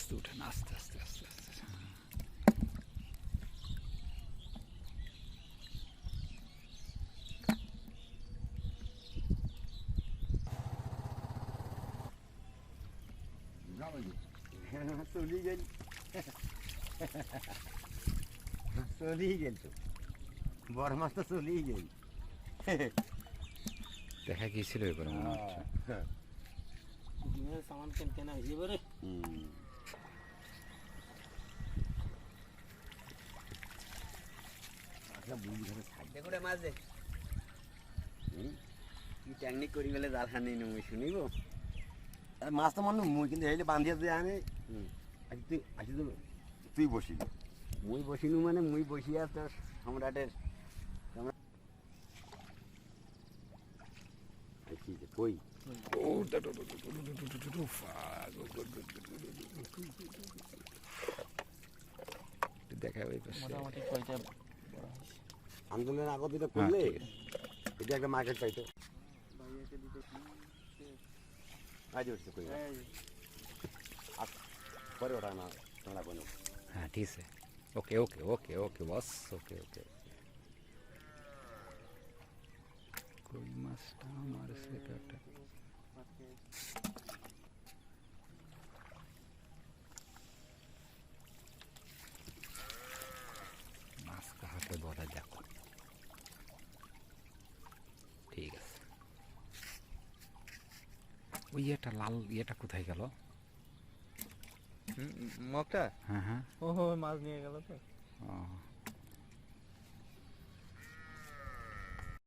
আস্তে উঠেন, আস্তে আস্তে আস্তে আস্তে। চলি গেল, চলি গেল তো, বড় মাছ তো চলি গেল। দেখা গিয়েছিল এবার মনে হচ্ছে। সামান কেন কেনা হয়েছে এবারে। করে মাছ দে কি টেকনিক করি গেলে দাদা নেই নই শুনিব মাছ তো মনে মুই কিন্তু হেলে বান্ধিয়া দিয়ে আনে। আজ তুই তুই বসিলি, মুই বসিনু মানে মুই বসিয়া তোর সম্রাটের কই দেখা ওই মোটামুটি কয়টা বড় হয়েছে। আন্দোলনের আগত এটা করলে এটা একটা মার্কেট পাইতো। ভাইয়াকে দিতে আজ উঠছে কই পরে ওটা না তোমরা বলো। হ্যাঁ ঠিক আছে, ওকে ওকে ওকে ওকে বস, ওকে ওকে। কই মাছটা আমার সেটা মাছ কাহাকে বলা যাক। ঠিক আছে, ওই ইয়েটা লাল ইয়েটা কোথায় গেল? মগটা হ্যাঁ হ্যাঁ, ও মাছ নিয়ে গেল তো। ও